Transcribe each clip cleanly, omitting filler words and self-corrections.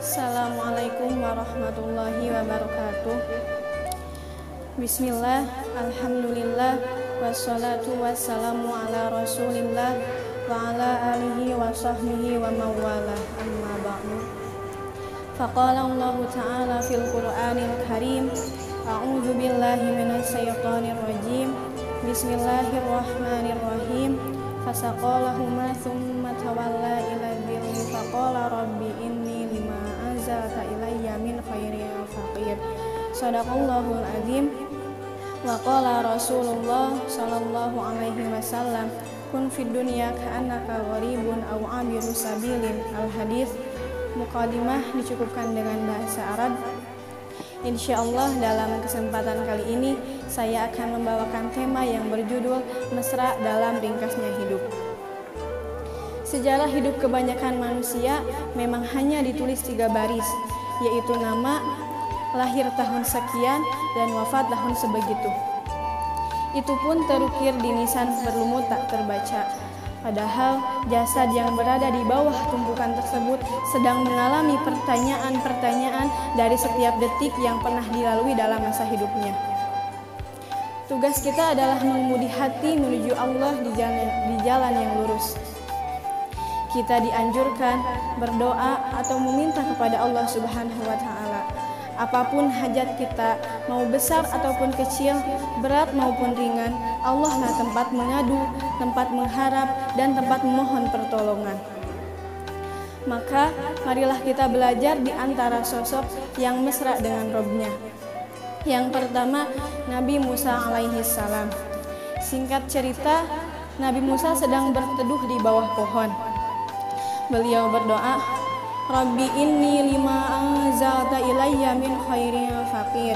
Assalamualaikum warahmatullahi wabarakatuh. Bismillah, alhamdulillah, wassalatu wassalamu ala rasulillah wa ala alihi wa sahbihi wa mawala, amma ba'du. Faqala Allah ta'ala fil Qur'anil Karim, a'udzu billahi minasy syaithanir rajim. Bismillahirrahmanirrahim. Fasaqalahuma thumma tawalla ila dhilli faqala rabbi inni lima anzalta ilayya min khairin faqir. Shadaqallahul azim. Wa qala Rasulullah sallallahu alaihi wasallam, kun fid dunya ka'annaka gharibun aw 'abiru sabilin. Al-hadits. Muqaddimah dicukupkan dengan bahasa Arab. Insyaallah dalam kesempatan kali ini saya akan membawakan tema yang berjudul Mesra dalam Ringkasnya Hidup. Sejarah hidup kebanyakan manusia memang hanya ditulis 3 baris, yaitu nama, lahir tahun sekian, dan wafat tahun sebegitu. Itu pun terukir di nisan berlumut tak terbaca. Padahal jasad yang berada di bawah tumpukan tersebut sedang mengalami pertanyaan-pertanyaan dari setiap detik yang pernah dilalui dalam masa hidupnya. Tugas kita adalah mengemudi hati menuju Allah di jalan yang lurus. Kita dianjurkan berdoa atau meminta kepada Allah Subhanahu wa Ta'ala. Apapun hajat kita, mau besar ataupun kecil, berat maupun ringan, Allah lah tempat mengadu, tempat mengharap, dan tempat memohon pertolongan. Maka marilah kita belajar di antara sosok yang mesra dengan Robnya. Yang pertama, Nabi Musa alaihi salam. Singkat cerita, Nabi Musa sedang berteduh di bawah pohon. Beliau berdoa, Rabbi inni lima anzalta ilayya min khairin faqir.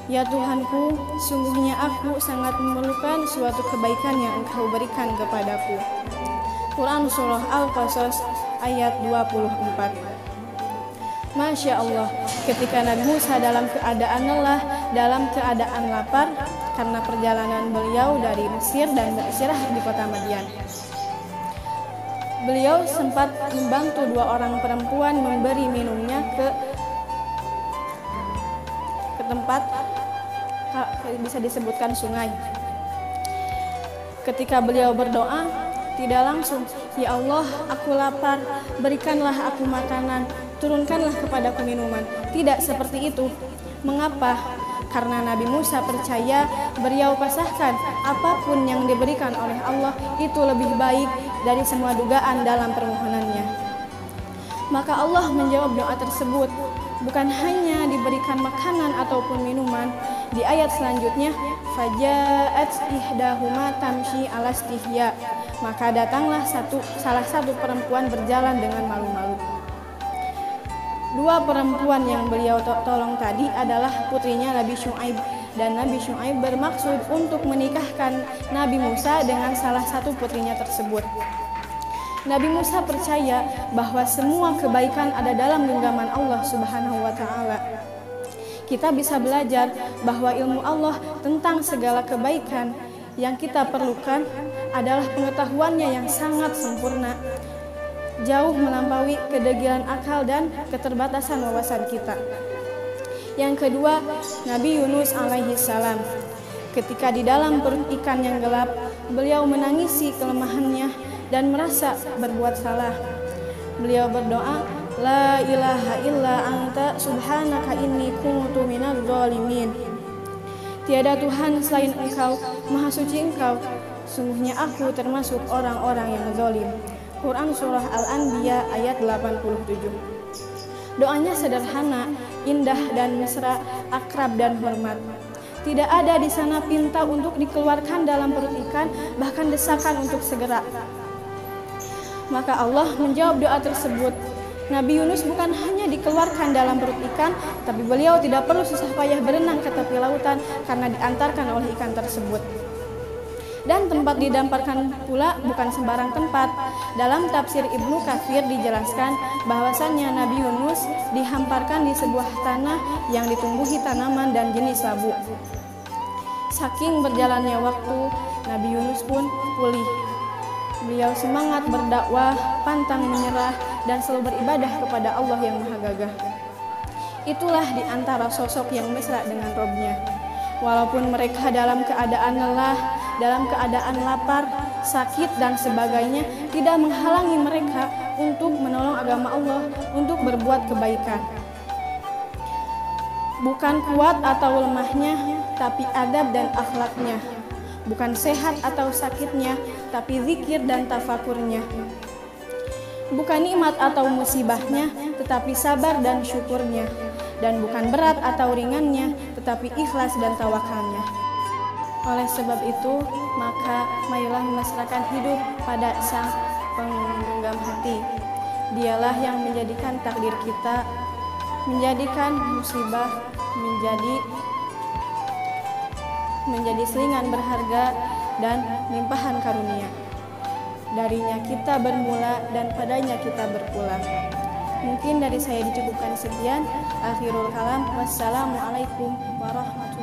Ya Tuhanku, sungguhnya aku sangat memerlukan suatu kebaikan yang Engkau berikan kepadaku. Quran Surah Al-Qasas ayat 24. Masya Allah, ketika Nabi Musa dalam keadaan lelah, dalam keadaan lapar, karena perjalanan beliau dari Mesir dan beristirahat di kota Madian, beliau sempat membantu 2 orang perempuan memberi minumnya ke tempat bisa disebutkan sungai. Ketika beliau berdoa, tidak langsung, ya Allah, aku lapar, berikanlah aku makanan, turunkanlah kepadaku minuman. Tidak seperti itu. Mengapa? Karena Nabi Musa percaya, beliau pasahkan apapun yang diberikan oleh Allah itu lebih baik dari semua dugaan dalam permohonannya. Maka Allah menjawab doa tersebut, bukan hanya diberikan makanan ataupun minuman. Di ayat selanjutnya, faja'at ihdahuma tamshi ala istihya. Maka datanglah salah satu perempuan berjalan dengan malu-malu. 2 perempuan yang beliau tolong tadi adalah putrinya Nabi Syu'aib, dan Nabi Syu'aib bermaksud untuk menikahkan Nabi Musa dengan salah satu putrinya tersebut. Nabi Musa percaya bahwa semua kebaikan ada dalam genggaman Allah Subhanahu wa Ta'ala. Kita bisa belajar bahwa ilmu Allah tentang segala kebaikan yang kita perlukan adalah pengetahuannya yang sangat sempurna, jauh melampaui kedegilan akal dan keterbatasan wawasan kita. Yang kedua, Nabi Yunus alaihi salam. Ketika di dalam perut ikan yang gelap, beliau menangisi kelemahannya dan merasa berbuat salah. Beliau berdoa, la ilaha illa anta subhanaka inni kuntu minadz zalimin. Tiada Tuhan selain Engkau, Maha Suci Engkau, sungguhnya aku termasuk orang-orang yang zalim. Quran Surah Al-Anbiya ayat 87. Doanya sederhana, indah dan mesra, akrab dan hormat. Tidak ada di sana pinta untuk dikeluarkan dalam perut ikan, bahkan desakan untuk segera. Maka Allah menjawab doa tersebut. Nabi Yunus bukan hanya dikeluarkan dalam perut ikan, tapi beliau tidak perlu susah payah berenang ke tepi lautan karena diantarkan oleh ikan tersebut. Dan tempat didamparkan pula bukan sembarang tempat. Dalam tafsir Ibnu Katsir dijelaskan bahwasannya Nabi Yunus dihamparkan di sebuah tanah yang ditumbuhi tanaman dan jenis labu. Saking berjalannya waktu, Nabi Yunus pun pulih. Beliau semangat berdakwah, pantang menyerah, dan selalu beribadah kepada Allah yang Maha Gagah. Itulah di antara sosok yang mesra dengan Robnya. Walaupun mereka dalam keadaan lelah, dalam keadaan lapar, sakit, dan sebagainya, tidak menghalangi mereka untuk menolong agama Allah, untuk berbuat kebaikan. Bukan kuat atau lemahnya, tapi adab dan akhlaknya. Bukan sehat atau sakitnya, tapi zikir dan tafakurnya. Bukan nikmat atau musibahnya, tetapi sabar dan syukurnya. Dan bukan berat atau ringannya, tetapi ikhlas dan tawakalnya. Oleh sebab itu, maka marilah memasrahkan hidup pada Sang Penggenggam hati. Dialah yang menjadikan takdir kita, menjadikan musibah menjadi selingan berharga dan limpahan karunia. Darinya kita bermula dan padanya kita berpulang. Mungkin dari saya dicukupkan sekian. Akhirul kalam. Wassalamualaikum warahmatullahi wabarakatuh.